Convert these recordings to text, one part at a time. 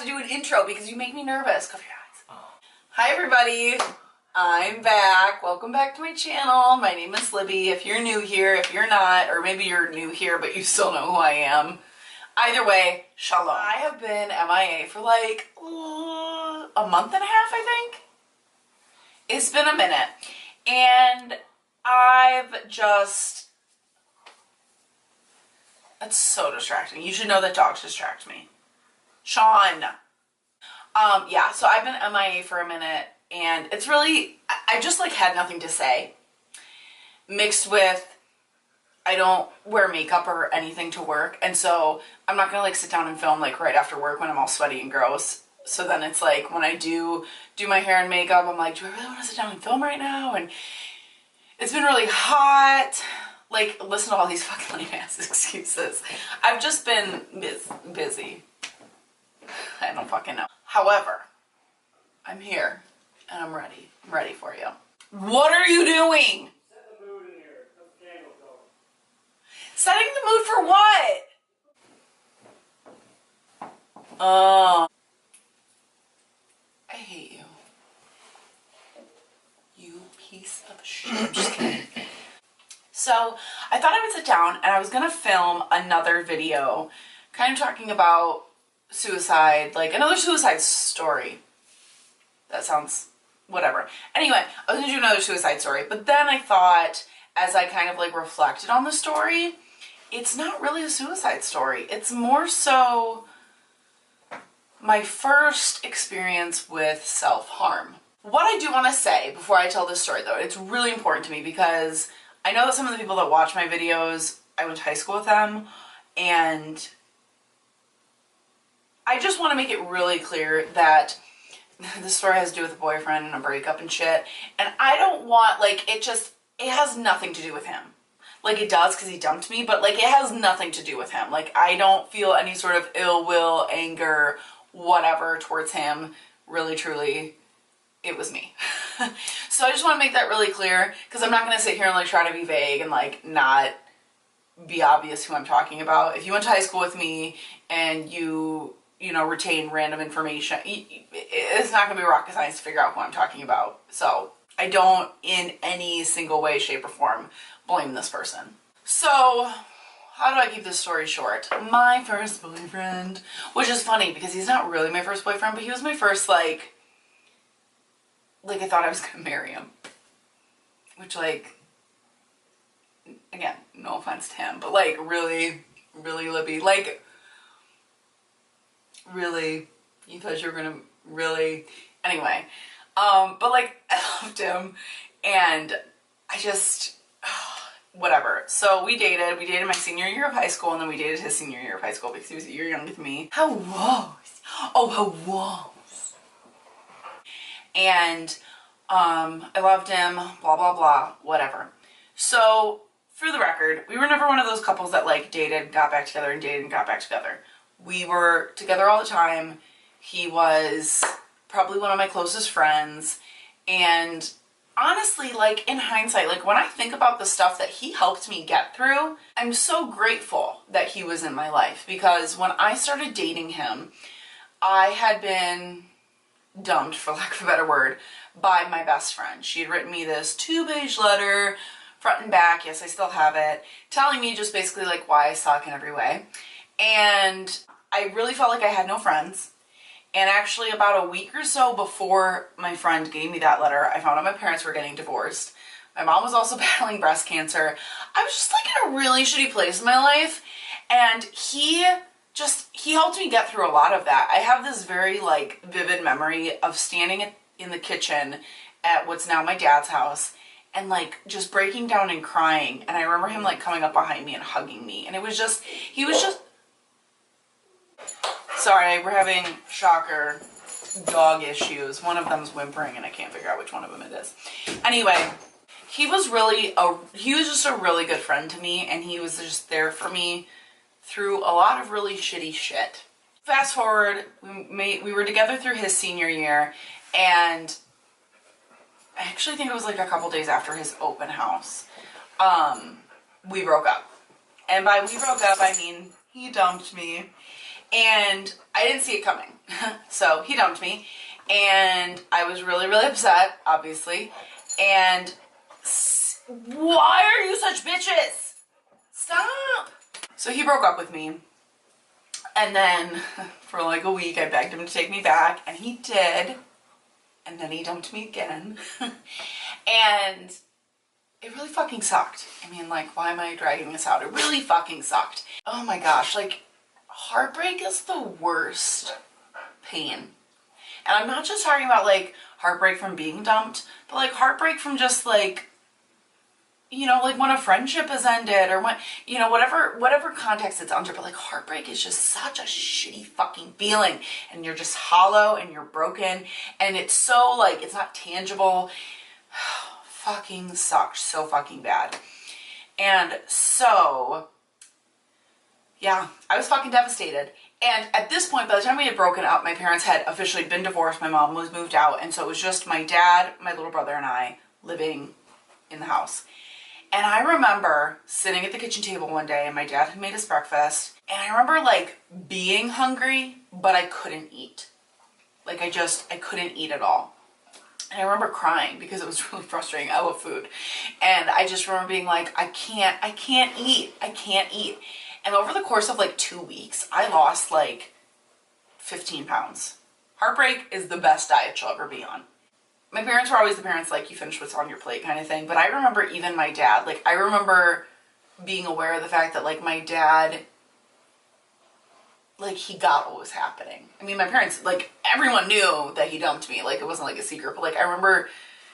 have to do an intro because you make me nervous. Cover your eyes. Oh. Hi everybody, I'm back. Welcome back to my channel. My name is Libby. If you're new here, if you're not, or maybe you're new here but you still know who I am. Either way, shalom. I have been MIA for like a month and a half, I think. It's been a minute. And I've just... It's so distracting. You should know that dogs distract me. Sean. Yeah, so I've been MIA for a minute and it's really, I just like had nothing to say. Mixed with, I don't wear makeup or anything to work. And so I'm not gonna like sit down and film like right after work when I'm all sweaty and gross. So then it's like when I do my hair and makeup, I'm like, do I really want to sit down and film right now? And it's been really hot. Like, listen to all these fucking lame ass excuses. I've just been busy. I don't fucking know. However, I'm here and I'm ready. I'm ready for you. What are you doing? Set the mood in here. Let the candles go. Setting the mood for what? Oh. I hate you. You piece of shit. I'm just kidding. So I thought I would sit down and I was gonna film another video kind of talking about suicide, like another suicide story. That sounds whatever. Anyway, I was gonna do another suicide story, but then I thought, as I kind of like reflected on the story, it's not really a suicide story. It's more so my first experience with self-harm. What I do want to say before I tell this story though, it's really important to me because I know that some of the people that watch my videos, I went to high school with them, and I just want to make it really clear that this story has to do with a boyfriend and a breakup and shit, and I don't want, like, it has nothing to do with him. Like, it does because he dumped me, but, like, it has nothing to do with him. Like, I don't feel any sort of ill will, anger, whatever towards him. Really, truly, it was me. So I just want to make that really clear because I'm not going to sit here and like try to be vague and like not be obvious who I'm talking about. If you went to high school with me and you know, retain random information, it's not going to be rocket science to figure out who I'm talking about. So I don't in any single way, shape, or form blame this person. So how do I keep this story short? My first boyfriend, which is funny because he's not really my first boyfriend, but he was my first like I thought I was gonna marry him. Which, like, again, no offense to him, but like, really, really, Libby, like, really, you thought you were gonna, really, anyway, but like, I loved him, and I just, whatever. So we dated my senior year of high school, and then we dated his senior year of high school because he was a year younger than me. How was? And I loved him, blah, blah, blah, whatever. So, for the record, we were never one of those couples that like dated, got back together, and dated and got back together. We were together all the time. He was probably one of my closest friends. And honestly, like in hindsight, like when I think about the stuff that he helped me get through, I'm so grateful that he was in my life. Because when I started dating him, I had been dumped, for lack of a better word, by my best friend. She had written me this 2-page letter, front and back, yes I still have it, telling me just basically like why I suck in every way. And I really felt like I had no friends. And actually about a week or so before my friend gave me that letter, I found out my parents were getting divorced. My mom was also battling breast cancer. I was just like in a really shitty place in my life, and he helped me get through a lot of that. I have this very like vivid memory of standing in the kitchen at what's now my dad's house and like just breaking down and crying, and I remember him like coming up behind me and hugging me, and it was just, he was just, sorry, we're having, shocker, dog issues. One of them's whimpering and I can't figure out which one of them it is. Anyway, he was just a really good friend to me, and he was just there for me through a lot of really shitty shit. Fast forward, we were together through his senior year, and I actually think it was like a couple days after his open house, we broke up. And by we broke up, I mean he dumped me. And I didn't see it coming. So he dumped me, and I was really, really upset, obviously. And why are you such bitches? Stop. So he broke up with me. And then for like a week, I begged him to take me back, and he did. And then he dumped me again. And it really fucking sucked. I mean, like, why am I dragging this out? It really fucking sucked. Oh my gosh, like, heartbreak is the worst pain. And I'm not just talking about, like, heartbreak from being dumped, but, like, heartbreak from just, like, you know, like when a friendship has ended or when, you know, whatever context it's under, but like heartbreak is just such a shitty fucking feeling, and you're just hollow and you're broken, and it's so like, it's not tangible. Fucking sucked so fucking bad. And so, yeah, I was fucking devastated. And at this point, by the time we had broken up, my parents had officially been divorced, my mom was moved out, and so it was just my dad, my little brother, and I living in the house. And I remember sitting at the kitchen table one day, and my dad had made us breakfast, and I remember like being hungry, but I couldn't eat. Like I couldn't eat at all. And I remember crying because it was really frustrating. I love food. And I just remember being like, I can't eat. I can't eat. And over the course of like 2 weeks, I lost like 15 pounds. Heartbreak is the best diet you'll ever be on. My parents were always the parents, like, you finish what's on your plate kind of thing. But I remember even my dad, like, I remember being aware of the fact that, like, my dad, like, he got what was happening. I mean, my parents, like, everyone knew that he dumped me. Like, it wasn't, like, a secret. But, like, I remember,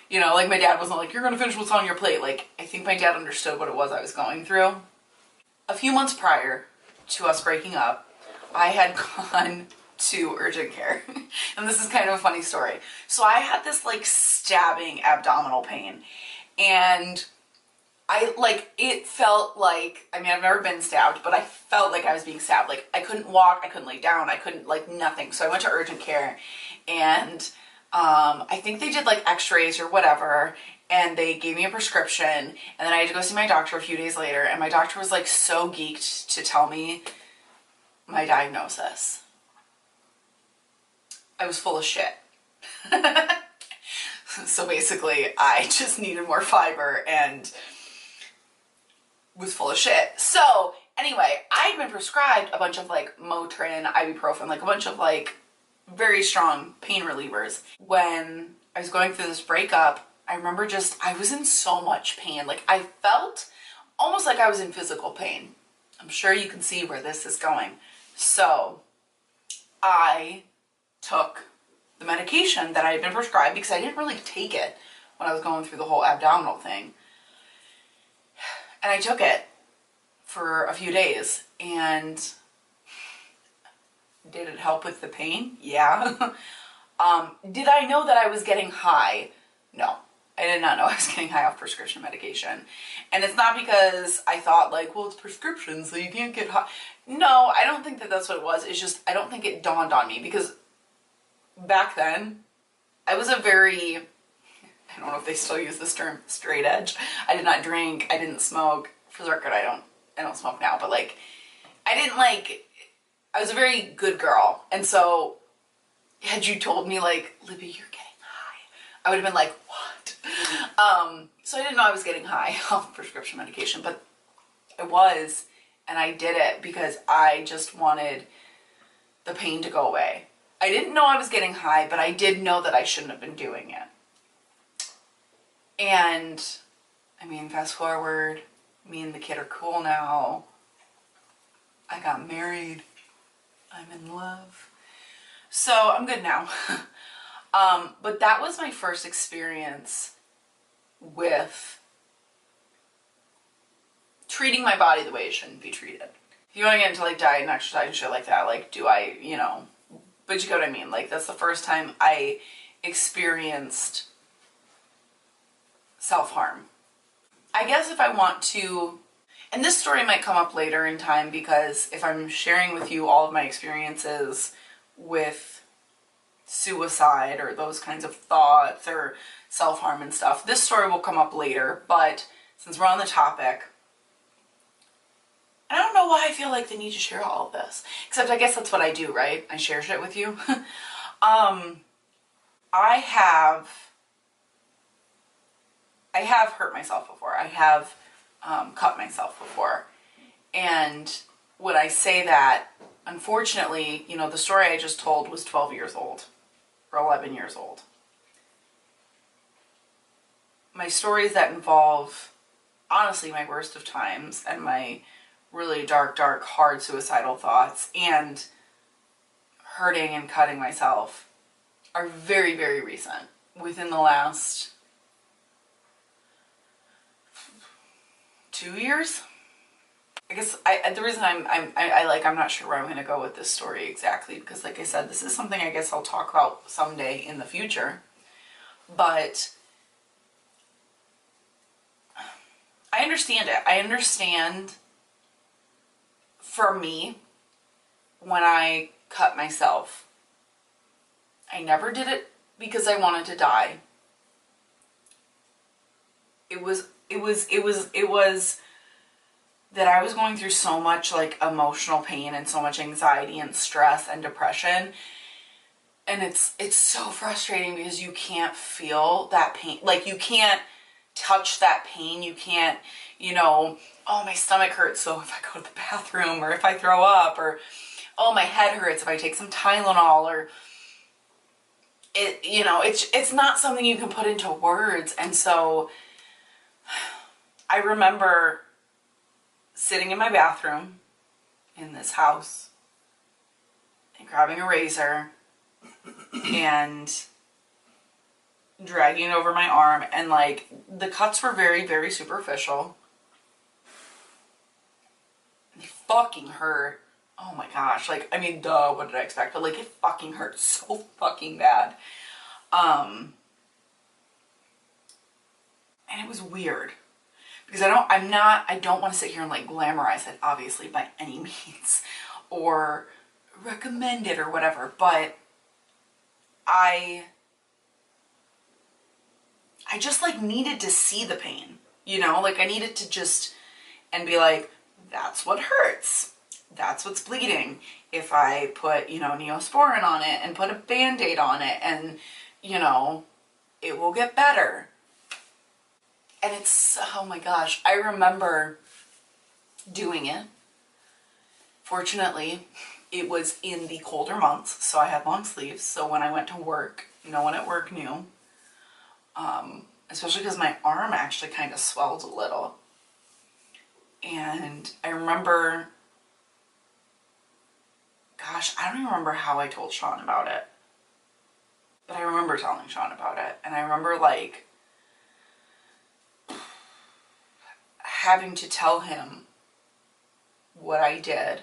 you know, like, my dad wasn't like, you're going to finish what's on your plate. Like, I think my dad understood what it was I was going through. A few months prior to us breaking up, I had gone to urgent care. And this is kind of a funny story. So I had this like stabbing abdominal pain, and it felt like, I mean, I've never been stabbed, but I felt like I was being stabbed. Like I couldn't walk, I couldn't lay down, I couldn't, like, nothing. So I went to urgent care, and I think they did like x-rays or whatever, and they gave me a prescription, and then I had to go see my doctor a few days later, and my doctor was like so geeked to tell me my diagnosis. I was full of shit. So basically, I just needed more fiber and was full of shit. So anyway, I'd been prescribed a bunch of like Motrin, ibuprofen, like a bunch of like very strong pain relievers. When I was going through this breakup, I remember I was in so much pain. Like I felt almost like I was in physical pain. I'm sure you can see where this is going. So I took the medication that I had been prescribed because I didn't really take it when I was going through the whole abdominal thing. And I took it for a few days, and did it help with the pain? Yeah. Did I know that I was getting high? No. I did not know I was getting high off prescription medication. And it's not because I thought like, well, it's prescription, so you can't get high. No, I don't think that that's what it was. It's just, I don't think it dawned on me because back then, I was a very, I don't know if they still use this term, straight edge. I did not drink, I didn't smoke. For the record, I don't smoke now, but like, I was a very good girl. And so, had you told me like, Libby, you're getting high, I would have been like, what? So I didn't know I was getting high off prescription medication, but I was, and I did it because I just wanted the pain to go away. I didn't know I was getting high, but I did know that I shouldn't have been doing it. And, I mean, fast forward, me and the kid are cool now. I got married. I'm in love. So, I'm good now. But that was my first experience with treating my body the way it shouldn't be treated. If you want to get into, like, diet and exercise and shit like that, like, do I, you know... But you get what I mean, like that's the first time I experienced self-harm. I guess if I want to, and this story might come up later in time because if I'm sharing with you all of my experiences with suicide or those kinds of thoughts or self-harm and stuff, this story will come up later, but since we're on the topic, And I don't know why I feel like the need to share all of this. Except I guess that's what I do, right? I share shit with you. I have hurt myself before. I have cut myself before. And when I say that, unfortunately, you know, the story I just told was 12 years old or 11 years old. My stories that involve, honestly, my worst of times and my really dark, hard suicidal thoughts and hurting and cutting myself are very, very recent. Within the last 2 years. I guess the reason I'm not sure where I'm going to go with this story exactly, because like I said, this is something I guess I'll talk about someday in the future. But I understand it. I understand, for me, when I cut myself, I never did it because I wanted to die. It was that I was going through so much like emotional pain and so much anxiety and stress and depression. And it's so frustrating because you can't feel that pain. Like, you can't touch that pain. You can't, you know, oh, my stomach hurts, so if I go to the bathroom, or if I throw up, or oh, my head hurts if I take some Tylenol, or it, you know, it's not something you can put into words. And so I remember sitting in my bathroom in this house and grabbing a razor and dragging it over my arm, and like the cuts were very, very superficial. They fucking hurt. Oh my gosh. Like, I mean, duh, what did I expect? But like, it fucking hurt so fucking bad. And it was weird. Because I don't want to sit here and like glamorize it, obviously, by any means, or recommend it or whatever, but I just like needed to see the pain, you know, like I needed to just, and be like, that's what hurts. That's what's bleeding. If I put, you know, Neosporin on it and put a Band-Aid on it, and, you know, it will get better. And it's, oh my gosh, I remember doing it. Fortunately, it was in the colder months, so I had long sleeves. So when I went to work, no one at work knew. Especially because my arm actually kind of swelled a little. And I remember, gosh, I don't even remember how I told Sean about it. But I remember telling Sean about it. And I remember like having to tell him what I did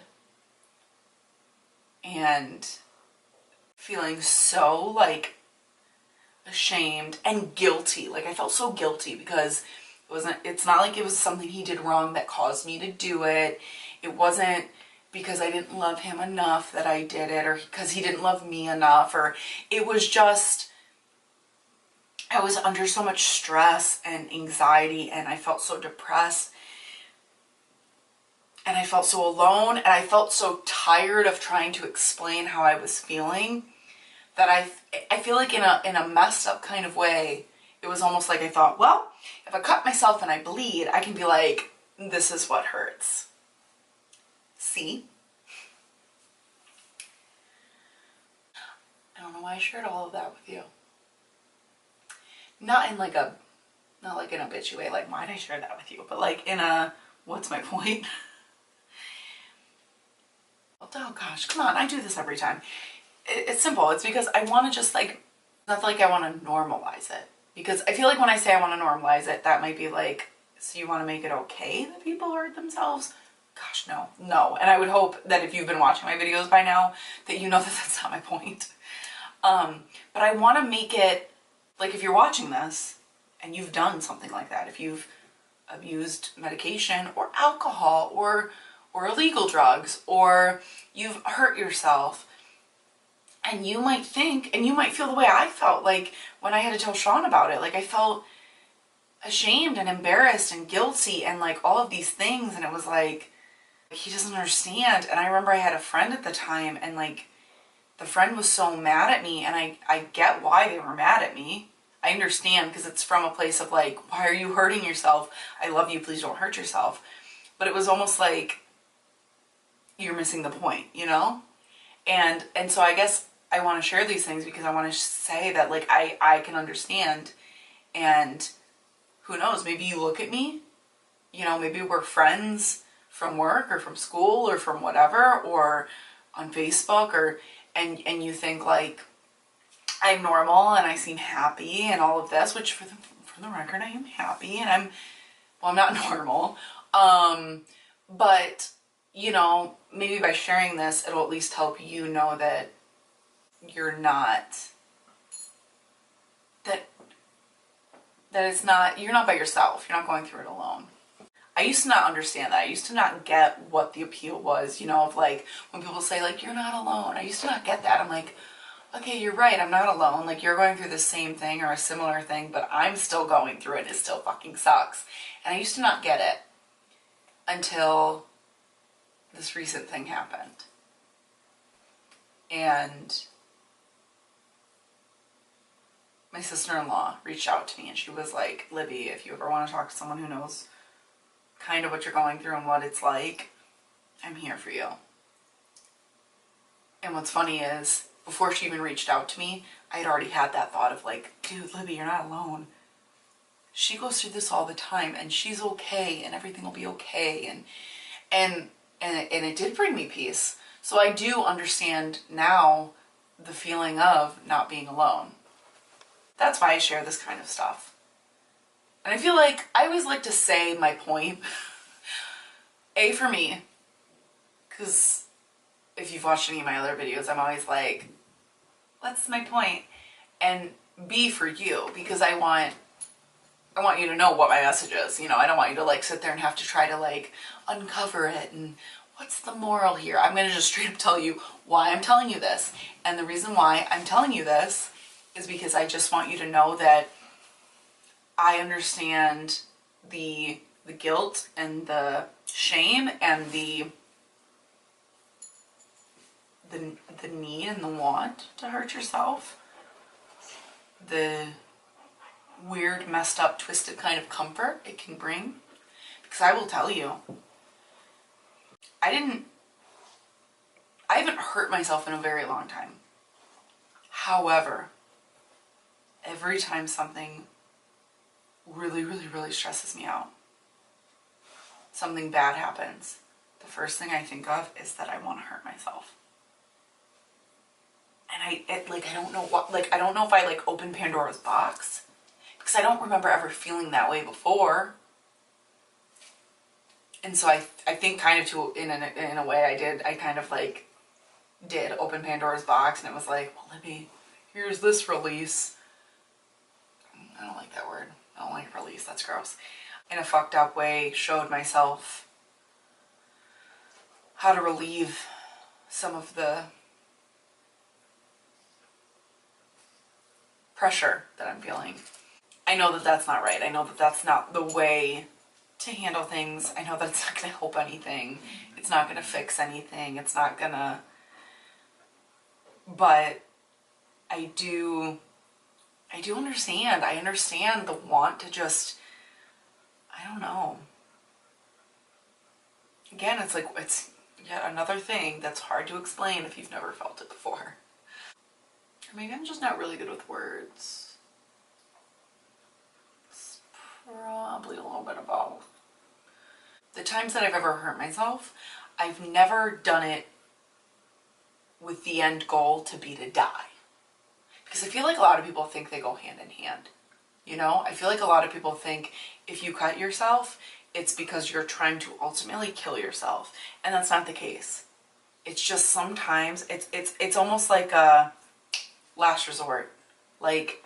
and feeling so like ashamed and guilty. Like, I felt so guilty because it's not like it was something he did wrong that caused me to do it. It wasn't because I didn't love him enough that I did it, or because he didn't love me enough, or it was just, I was under so much stress and anxiety, and I felt so depressed, and I felt so alone, and I felt so tired of trying to explain how I was feeling, that I feel like in a messed up kind of way, it was almost like I thought, well, if I cut myself and I bleed, I can be like, this is what hurts. See? I don't know why I shared all of that with you. Not in like an a bitchy way, like, why'd I share that with you? But like in a, what's my point? Oh gosh, come on, I do this every time. It's simple. It's because I want to just like, not like I want to normalize it. Because I feel like when I say I want to normalize it, that might be like, so you want to make it okay that people hurt themselves? Gosh, no. No. And I would hope that if you've been watching my videos by now, that you know that that's not my point. But I want to make it, like, if you're watching this and you've done something like that, if you've abused medication or alcohol or illegal drugs, or you've hurt yourself, and you might think, and you might feel the way I felt, like when I had to tell Sean about it, like I felt ashamed and embarrassed and guilty and like all of these things, and it was like, he doesn't understand. And I remember I had a friend at the time, and like the friend was so mad at me, and I get why they were mad at me. I understand, because it's from a place of like, why are you hurting yourself? I love you, please don't hurt yourself. But it was almost like, you're missing the point, you know? And so I guess I want to share these things because I want to say that like I can understand. And who knows, maybe you look at me, you know, maybe we're friends from work or from school or from whatever, or on Facebook, or and you think like I'm normal and I seem happy and all of this, which for the record, I am happy, and I'm not normal. But you know, maybe by sharing this, it'll at least help you know that you're not, that it's not, you're not by yourself. You're not going through it alone. I used to not understand that. I used to not get what the appeal was, you know, of like when people say like, you're not alone. I used to not get that. I'm like, okay, you're right. I'm not alone. Like, you're going through the same thing or a similar thing, but I'm still going through it. It still fucking sucks. And I used to not get it until this recent thing happened. And my sister-in-law reached out to me, and she was like, Libby, if you ever want to talk to someone who knows kind of what you're going through and what it's like, I'm here for you. And what's funny is, before she even reached out to me, I had already had that thought of like, dude, Libby, you're not alone. She goes through this all the time, and she's okay, and everything will be okay. And it did bring me peace. So I do understand now the feeling of not being alone. That's why I share this kind of stuff. And I feel like I always like to say my point. A, for me, because if you've watched any of my other videos, I'm always like, what's my point? And B, for you, because I want you to know what my message is. You know, I don't want you to like sit there and have to try to like uncover it and what's the moral here. I'm going to just straight up tell you why I'm telling you this. And the reason why I'm telling you this is because I just want you to know that I understand the guilt and the shame and the need and the want to hurt yourself. The weird, messed up, twisted kind of comfort it can bring. Because I will tell you, I haven't hurt myself in a very long time. However, every time something really, really, really stresses me out, something bad happens, the first thing I think of is that I want to hurt myself. And I don't know what, like, I don't know if I like opened Pandora's box, because I don't remember ever feeling that way before. And so I think kind of in a way I kind of like did open Pandora's box, and it was like, well, Libby, here's this release. I don't like that word. I don't like release. That's gross. In a fucked up way, showed myself how to relieve some of the pressure that I'm feeling. I know that that's not right. I know that that's not the way to handle things. I know that it's not going to help anything. It's not going to fix anything. It's not going to... But I do understand. I understand the want to just... I don't know. Again, it's like, it's yet another thing that's hard to explain if you've never felt it before. Or maybe I'm just not really good with words. It's probably a little bit of both. The times that I've ever hurt myself, I've never done it with the end goal to be to die. Because I feel like a lot of people think they go hand in hand. You know, I feel like a lot of people think if you cut yourself, it's because you're trying to ultimately kill yourself. And that's not the case. It's just sometimes, it's almost like a last resort. Like,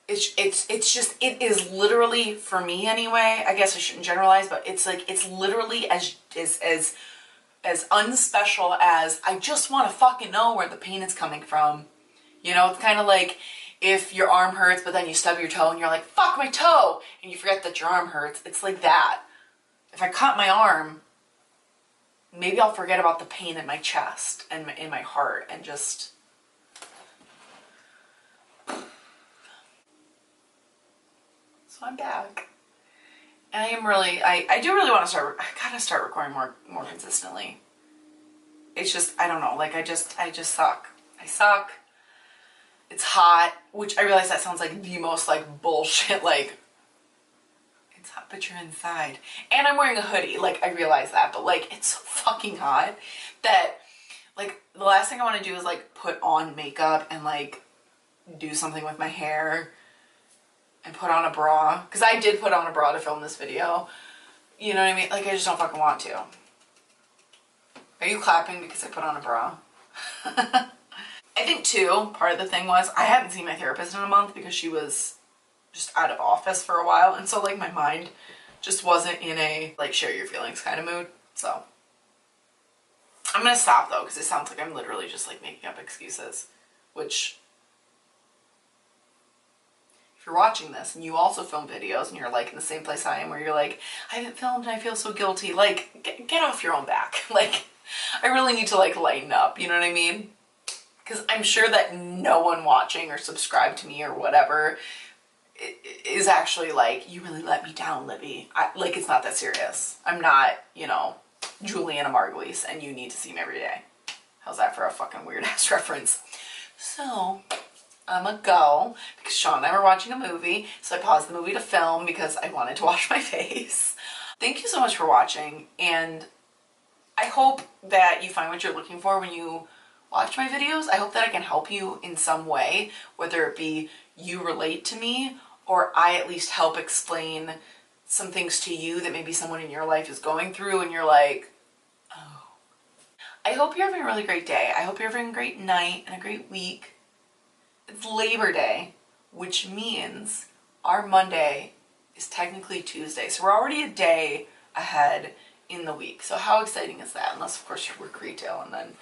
it is literally, for me anyway, I guess I shouldn't generalize, but it's like, it's literally as unspecial as I just want to fucking know where the pain is coming from. You know, it's kind of like if your arm hurts, but then you stub your toe and you're like, fuck my toe, and you forget that your arm hurts. It's like that. If I cut my arm, maybe I'll forget about the pain in my chest and in my heart and just... So I'm back. And I am really, I do really want to start, I gotta start recording more consistently. It's just, I don't know, like I just suck. I suck. It's hot, which I realize that sounds like the most like bullshit, like, it's hot, but you're inside. And I'm wearing a hoodie, like I realize that, but like it's so fucking hot that like the last thing I want to do is like put on makeup and like do something with my hair and put on a bra, because I did put on a bra to film this video. You know what I mean? Like I just don't fucking want to. Are you clapping because I put on a bra? I think too, part of the thing was I hadn't seen my therapist in a month because she was just out of office for a while, and so like my mind just wasn't in a like share your feelings kind of mood. So I'm gonna stop though, because it sounds like I'm literally just like making up excuses, which if you're watching this and you also film videos and you're like in the same place I am where you're like, I haven't filmed and I feel so guilty, like get off your own back. Like I really need to like lighten up, you know what I mean? Because I'm sure that no one watching or subscribed to me or whatever is actually like, you really let me down, Libby. Like it's not that serious. I'm not, you know, Juliana Margulies and you need to see me every day. How's that for a fucking weird ass reference? So I'm gonna go because Sean and I were watching a movie, so I paused the movie to film because I wanted to wash my face. Thank you so much for watching, and I hope that you find what you're looking for when you watch my videos. I hope that I can help you in some way, whether it be you relate to me or I at least help explain some things to you that maybe someone in your life is going through and you're like, oh. I hope you're having a really great day. I hope you're having a great night and a great week. It's Labor Day, which means our Monday is technically Tuesday. So we're already a day ahead in the week. So how exciting is that? Unless, of course, you work retail and then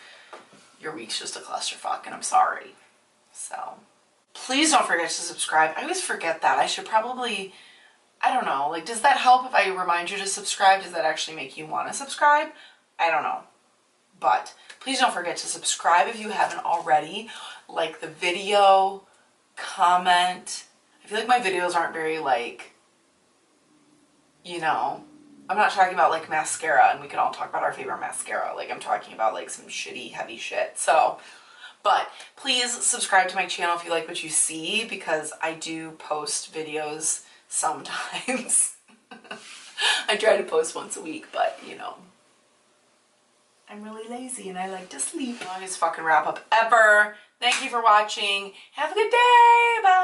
your week's just a clusterfuck, and I'm sorry. So please don't forget to subscribe. I always forget that. I should probably, I don't know, like, does that help if I remind you to subscribe? Does that actually make you want to subscribe? I don't know. But please don't forget to subscribe if you haven't already. Like the video, comment. I feel like my videos aren't very like, you know, I'm not talking about like mascara and we can all talk about our favorite mascara. Like I'm talking about like some shitty heavy shit. So, but please subscribe to my channel if you like what you see, because I do post videos sometimes. I try to post once a week, but you know, I'm really lazy and I like to sleep. Longest fucking wrap up ever. Thank you for watching. Have a good day. Bye.